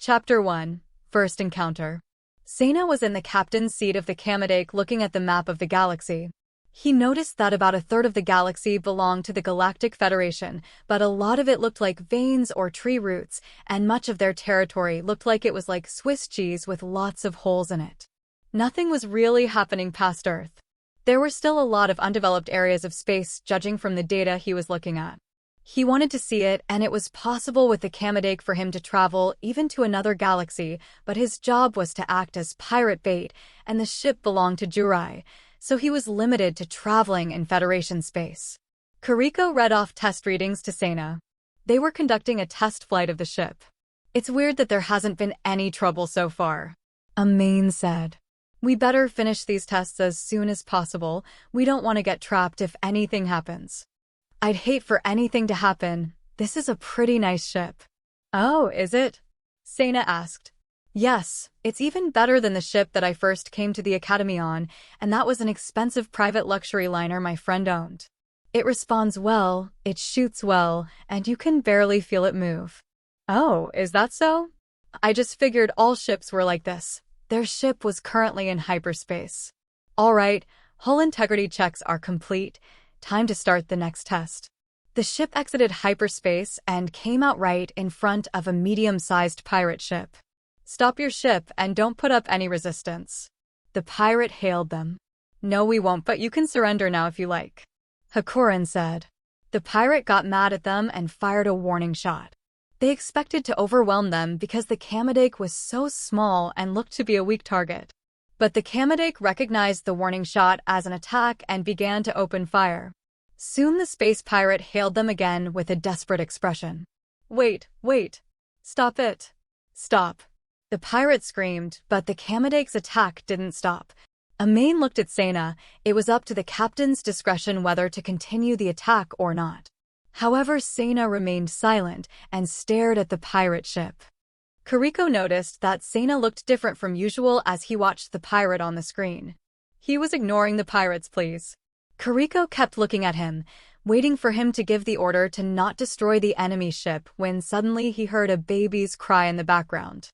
Chapter 1. First Encounter. Sena was in the captain's seat of the Kamedake looking at the map of the galaxy. He noticed that about a third of the galaxy belonged to the Galactic Federation, but a lot of it looked like veins or tree roots, and much of their territory looked like it was like Swiss cheese with lots of holes in it. Nothing was really happening past Earth. There were still a lot of undeveloped areas of space, judging from the data he was looking at. He wanted to see it, and it was possible with the Kamedake for him to travel even to another galaxy, but his job was to act as pirate bait, and the ship belonged to Jurai, so he was limited to traveling in Federation space. Kariko read off test readings to Sena. They were conducting a test flight of the ship. It's weird that there hasn't been any trouble so far. Amain said. We better finish these tests as soon as possible. We don't want to get trapped if anything happens. I'd hate for anything to happen. This is a pretty nice ship. Oh, is it? Sena asked. Yes, it's even better than the ship that I first came to the academy on, and that was an expensive private luxury liner my friend owned. It responds well, it shoots well, and you can barely feel it move. Oh, is that so? I just figured all ships were like this. Their ship was currently in hyperspace. All right, hull integrity checks are complete. Time to start the next test. The ship exited hyperspace and came out right in front of a medium-sized pirate ship. Stop your ship and don't put up any resistance. The pirate hailed them. No, we won't, but you can surrender now if you like. Hakurin said. The pirate got mad at them and fired a warning shot. They expected to overwhelm them because the Kamedake was so small and looked to be a weak target. But the Kamedake recognized the warning shot as an attack and began to open fire. Soon the space pirate hailed them again with a desperate expression. Wait. Stop it. Stop. The pirate screamed, but the Kamadeke's attack didn't stop. Amain looked at Sena. It was up to the captain's discretion whether to continue the attack or not. However, Sena remained silent and stared at the pirate ship. Kariko noticed that Sena looked different from usual as he watched the pirate on the screen. He was ignoring the pirate's pleas. Kariko kept looking at him, waiting for him to give the order to not destroy the enemy ship when suddenly he heard a baby's cry in the background.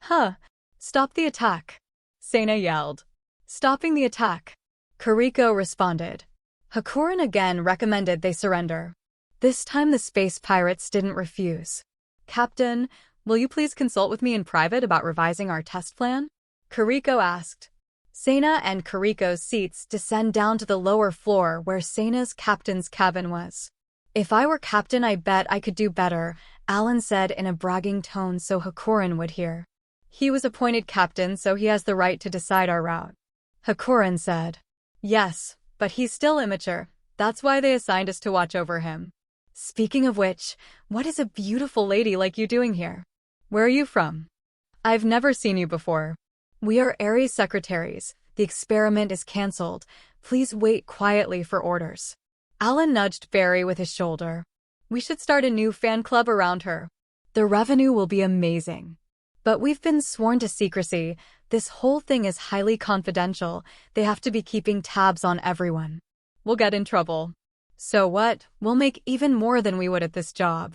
Huh! Stop the attack! Sena yelled. Stopping the attack. Kariko responded. Hakurin again recommended they surrender. This time the space pirates didn't refuse. Captain, will you please consult with me in private about revising our test plan? Kariko asked. Sena and Kariko's seats descend down to the lower floor where Sena's captain's cabin was. If I were captain, I bet I could do better, Alan said in a bragging tone so Hakurin would hear. He was appointed captain, so he has the right to decide our route. Hakurin said. Yes, but he's still immature. That's why they assigned us to watch over him. Speaking of which, what is a beautiful lady like you doing here? Where are you from? I've never seen you before. We are Ares secretaries. The experiment is cancelled. Please wait quietly for orders. Alan nudged Barry with his shoulder. We should start a new fan club around her. The revenue will be amazing. But we've been sworn to secrecy. This whole thing is highly confidential. They have to be keeping tabs on everyone. We'll get in trouble. So what? We'll make even more than we would at this job.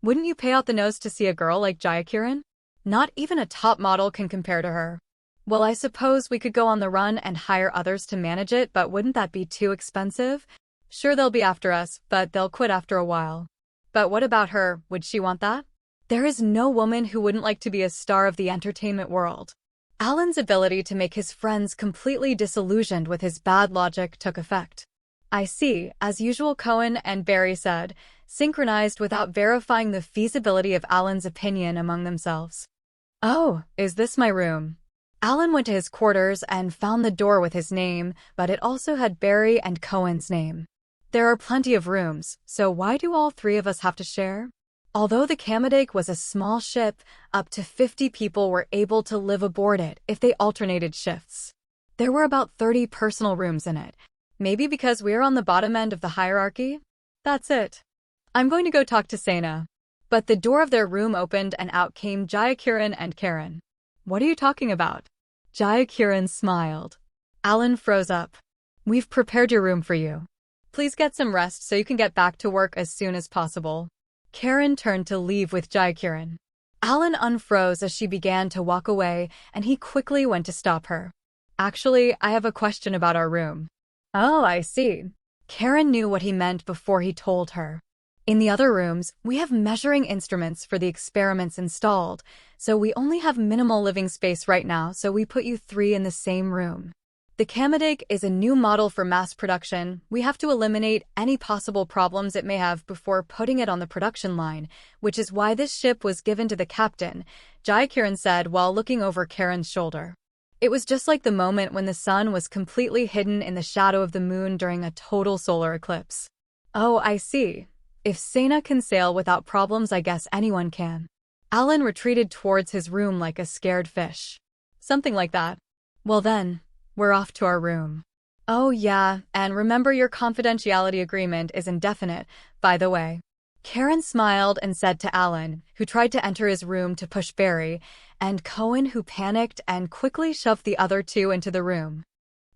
Wouldn't you pay out the nose to see a girl like Jayakiran? Not even a top model can compare to her. Well, I suppose we could go on the run and hire others to manage it, but wouldn't that be too expensive? Sure, they'll be after us, but they'll quit after a while. But what about her? Would she want that? There is no woman who wouldn't like to be a star of the entertainment world. Alan's ability to make his friends completely disillusioned with his bad logic took effect. I see, as usual, Cohen and Barry said, synchronized without verifying the feasibility of Alan's opinion among themselves. Oh, is this my room? Alan went to his quarters and found the door with his name, but it also had Barry and Cohen's name. There are plenty of rooms, so why do all three of us have to share? Although the Kamedake was a small ship, up to 50 people were able to live aboard it if they alternated shifts. There were about 30 personal rooms in it. Maybe because we're on the bottom end of the hierarchy? That's it. I'm going to go talk to Sena. But the door of their room opened and out came Jayakiran and Karen. What are you talking about? Jayakiran smiled. Alan froze up. We've prepared your room for you. Please get some rest so you can get back to work as soon as possible. Karen turned to leave with Jayakiran. Alan unfroze as she began to walk away, and he quickly went to stop her. Actually, I have a question about our room. Oh, I see. Karen knew what he meant before he told her. In the other rooms, we have measuring instruments for the experiments installed, so we only have minimal living space right now, so we put you three in the same room. The Kamadic is a new model for mass production. We have to eliminate any possible problems it may have before putting it on the production line, which is why this ship was given to the captain, Jai-Kiran said while looking over Karen's shoulder. It was just like the moment when the sun was completely hidden in the shadow of the moon during a total solar eclipse. Oh, I see. If Sena can sail without problems, I guess anyone can. Alan retreated towards his room like a scared fish. Something like that. Well then, we're off to our room. Oh yeah, and remember your confidentiality agreement is indefinite, by the way. Karen smiled and said to Alan, who tried to enter his room to push Barry, and Cohen, who panicked and quickly shoved the other two into the room.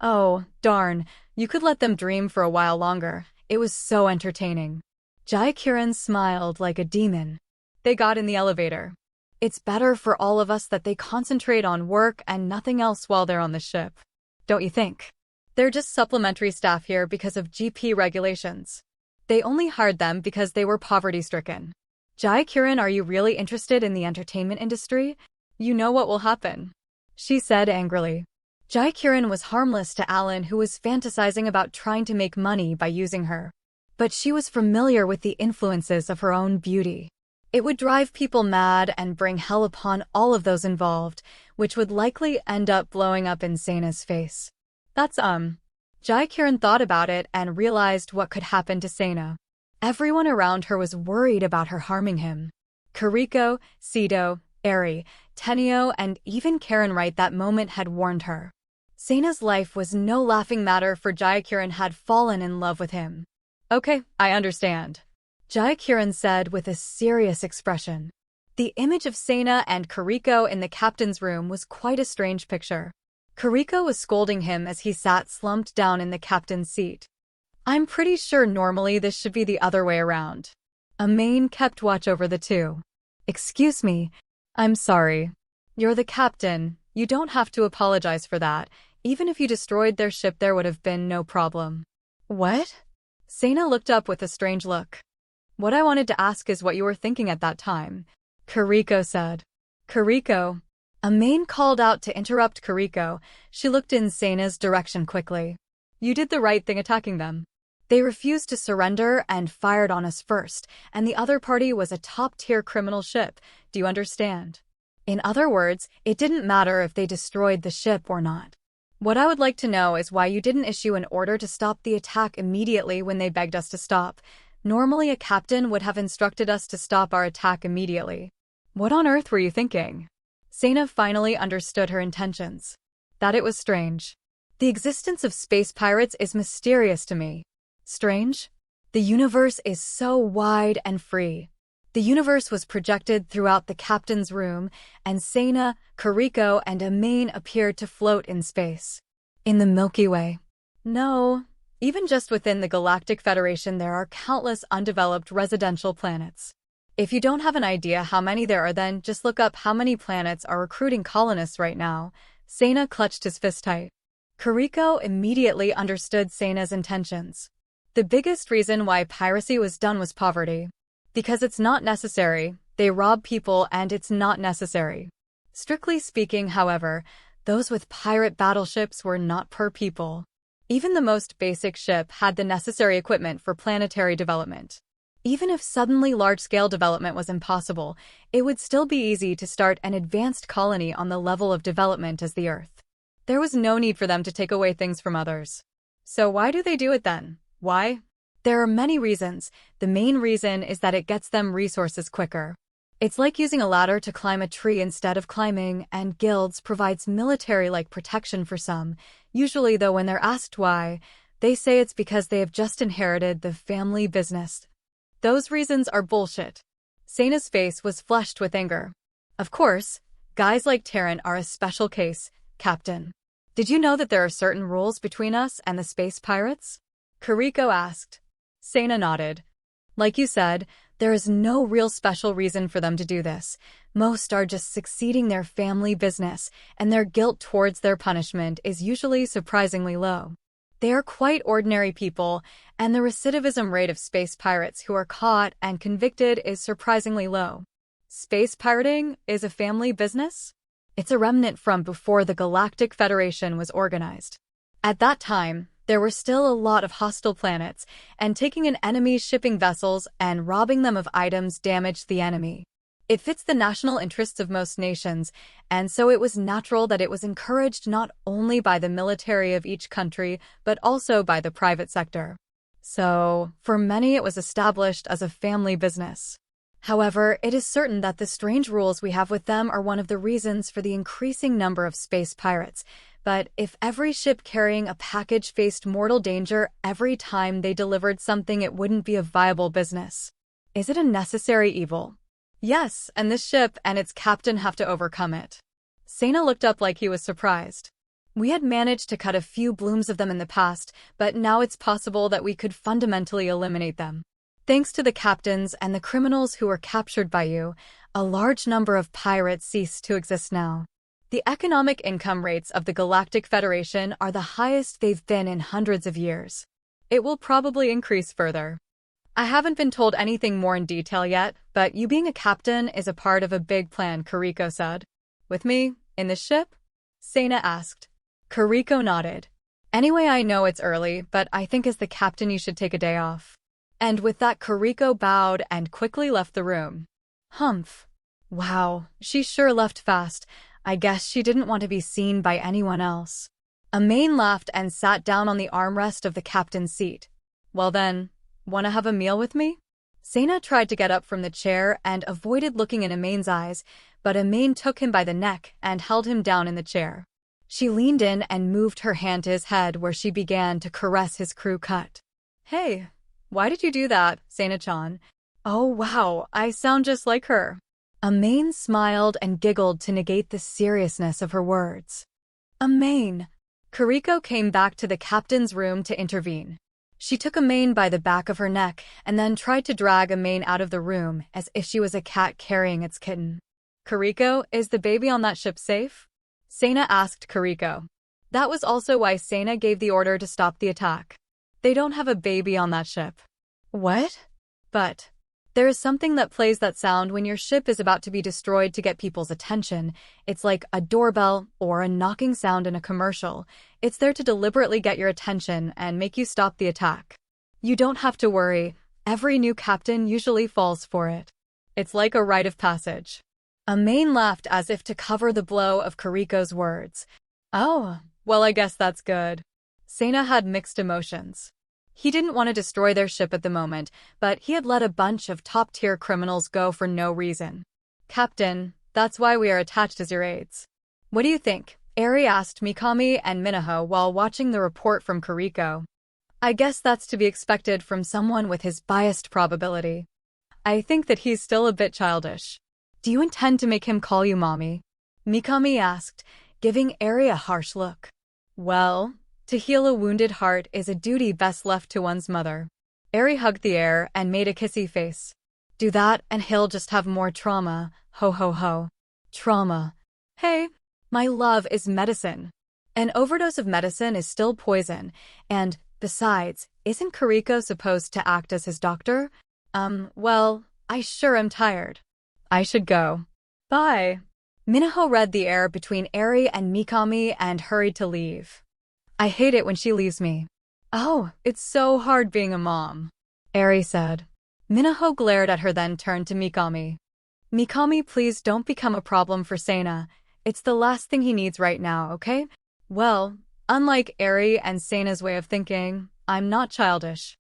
Oh, darn, you could let them dream for a while longer. It was so entertaining. Jai-Kiran smiled like a demon. They got in the elevator. It's better for all of us that they concentrate on work and nothing else while they're on the ship. Don't you think? They're just supplementary staff here because of GP regulations. They only hired them because they were poverty-stricken. Jai-Kiran, are you really interested in the entertainment industry? You know what will happen, she said angrily. Jai-Kiran was harmless to Alan, who was fantasizing about trying to make money by using her. But she was familiar with the influences of her own beauty. It would drive people mad and bring hell upon all of those involved, which would likely end up blowing up in Sena's face. That's Jai-Kiran thought about it and realized what could happen to Sena. Everyone around her was worried about her harming him. Kariko, Sido, Eri, Tenio, and even Karen right that moment had warned her. Sena's life was no laughing matter, for Jai-Kiran had fallen in love with him. Okay, I understand, Jai-Kiran said with a serious expression. The image of Sena and Kariko in the captain's room was quite a strange picture. Kariko was scolding him as he sat slumped down in the captain's seat. I'm pretty sure normally this should be the other way around. Amain kept watch over the two. Excuse me. I'm sorry. You're the captain. You don't have to apologize for that. Even if you destroyed their ship, there would have been no problem. What? Sena looked up with a strange look. What I wanted to ask is what you were thinking at that time, Kariko said. Kariko. Amain called out to interrupt Kariko. She looked in Sena's direction quickly. You did the right thing attacking them. They refused to surrender and fired on us first, and the other party was a top-tier criminal ship. Do you understand? In other words, it didn't matter if they destroyed the ship or not. What I would like to know is why you didn't issue an order to stop the attack immediately when they begged us to stop. Normally a captain would have instructed us to stop our attack immediately. What on earth were you thinking? Sena finally understood her intentions. That it was strange. The existence of space pirates is mysterious to me. Strange? The universe is so wide and free. The universe was projected throughout the captain's room, and Sena, Kariko, and Amain appeared to float in space. In the Milky Way. No. Even just within the Galactic Federation there are countless undeveloped residential planets. If you don't have an idea how many there are, then just look up how many planets are recruiting colonists right now. Sena clutched his fist tight. Kariko immediately understood Sena's intentions. The biggest reason why piracy was done was poverty. Because it's not necessary, they rob people and it's not necessary. Strictly speaking, however, those with pirate battleships were not per people. Even the most basic ship had the necessary equipment for planetary development. Even if suddenly large-scale development was impossible, it would still be easy to start an advanced colony on the level of development as the Earth. There was no need for them to take away things from others. So why do they do it then? Why? There are many reasons. The main reason is that it gets them resources quicker. It's like using a ladder to climb a tree instead of climbing, and guilds provides military-like protection for some. Usually, though, when they're asked why, they say it's because they have just inherited the family business. Those reasons are bullshit. Sena's face was flushed with anger. Of course, guys like Terran are a special case, Captain. Did you know that there are certain rules between us and the space pirates? Kariko asked. Sena nodded. Like you said, There is no real special reason for them to do this. Most are just succeeding their family business, and their guilt towards their punishment is usually surprisingly low. They are quite ordinary people, and the recidivism rate of space pirates who are caught and convicted is surprisingly low. Space pirating is a family business? It's a remnant from before the Galactic Federation was organized. At that time, there were still a lot of hostile planets, and taking an enemy's shipping vessels and robbing them of items damaged the enemy. It fits the national interests of most nations, and so it was natural that it was encouraged not only by the military of each country, but also by the private sector. So, for many it was established as a family business. However, it is certain that the strange rules we have with them are one of the reasons for the increasing number of space pirates. But if every ship carrying a package faced mortal danger every time they delivered something, it wouldn't be a viable business. Is it a necessary evil? Yes, and this ship and its captain have to overcome it. Sena looked up like he was surprised. We had managed to cut a few blooms of them in the past, but now it's possible that we could fundamentally eliminate them. Thanks to the captains and the criminals who were captured by you, a large number of pirates cease to exist now. The economic income rates of the Galactic Federation are the highest they've been in hundreds of years. It will probably increase further. I haven't been told anything more in detail yet, but you being a captain is a part of a big plan, Kariko said. With me, in this ship? Sena asked. Kariko nodded. Anyway, I know it's early, but I think as the captain you should take a day off. And with that, Kariko bowed and quickly left the room. Humph. Wow, she sure left fast. I guess she didn't want to be seen by anyone else. Amain laughed and sat down on the armrest of the captain's seat. Well then, wanna have a meal with me? Sena tried to get up from the chair and avoided looking in Amain's eyes, but Amain took him by the neck and held him down in the chair. She leaned in and moved her hand to his head where she began to caress his crew cut. Hey, why did you do that, Sena-chan? Oh wow, I sound just like her. Amain smiled and giggled to negate the seriousness of her words. Amain. Kariko came back to the captain's room to intervene. She took Amain by the back of her neck and then tried to drag Amain out of the room as if she was a cat carrying its kitten. Kariko, is the baby on that ship safe? Sena asked Kariko. That was also why Sena gave the order to stop the attack. They don't have a baby on that ship. What? But there is something that plays that sound when your ship is about to be destroyed to get people's attention. It's like a doorbell or a knocking sound in a commercial. It's there to deliberately get your attention and make you stop the attack. You don't have to worry. Every new captain usually falls for it. It's like a rite of passage. Amain laughed as if to cover the blow of Kariko's words. Oh, well, I guess that's good. Sena had mixed emotions. He didn't want to destroy their ship at the moment, but he had let a bunch of top-tier criminals go for no reason. Captain, that's why we are attached as your aides. What do you think? Eri asked Mikami and Minaho while watching the report from Kariko. I guess that's to be expected from someone with his biased probability. I think that he's still a bit childish. Do you intend to make him call you mommy? Mikami asked, giving Eri a harsh look. Well, to heal a wounded heart is a duty best left to one's mother. Eri hugged the air and made a kissy face. Do that and he'll just have more trauma. Ho ho ho. Trauma. Hey, my love is medicine. An overdose of medicine is still poison, and, besides, isn't Kariko supposed to act as his doctor? Well, I sure am tired. I should go. Bye. Minaho read the air between Eri and Mikami and hurried to leave. I hate it when she leaves me. Oh, it's so hard being a mom, Eri said. Minaho glared at her, then turned to Mikami. Mikami, please don't become a problem for Sena. It's the last thing he needs right now, okay? Well, unlike Eri and Sena's way of thinking, I'm not childish.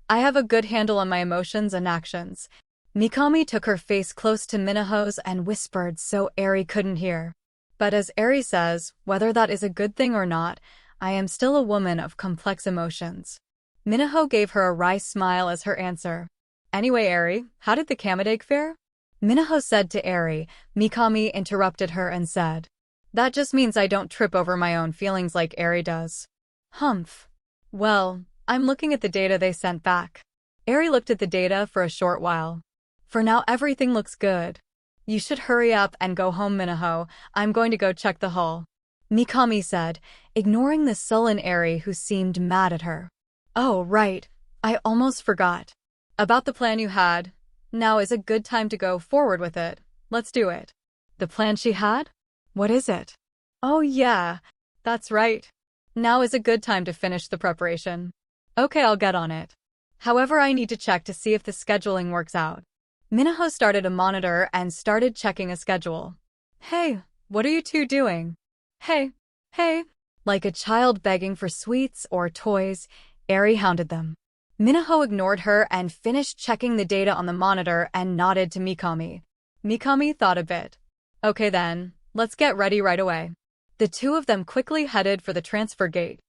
I have a good handle on my emotions and actions. Mikami took her face close to Minaho's and whispered so Eri couldn't hear. But as Eri says, whether that is a good thing or not, I am still a woman of complex emotions. Minaho gave her a wry smile as her answer. Anyway, Eri, how did the Kamade fare? Minaho said to Eri. Mikami interrupted her and said, that just means I don't trip over my own feelings like Eri does. Humph. Well, I'm looking at the data they sent back. Eri looked at the data for a short while. For now everything looks good. You should hurry up and go home, Minaho. I'm going to go check the hull. Mikami said, ignoring the sullen Eri who seemed mad at her. Oh, right. I almost forgot. About the plan you had. Now is a good time to go forward with it. Let's do it. The plan she had? What is it? Oh yeah, that's right. Now is a good time to finish the preparation. Okay, I'll get on it. However, I need to check to see if the scheduling works out. Minaho started a monitor and started checking a schedule. Hey, what are you two doing? Hey. Like a child begging for sweets or toys, Eri hounded them. Minaho ignored her and finished checking the data on the monitor and nodded to Mikami. Mikami thought a bit. Okay then, let's get ready right away. The two of them quickly headed for the transfer gate.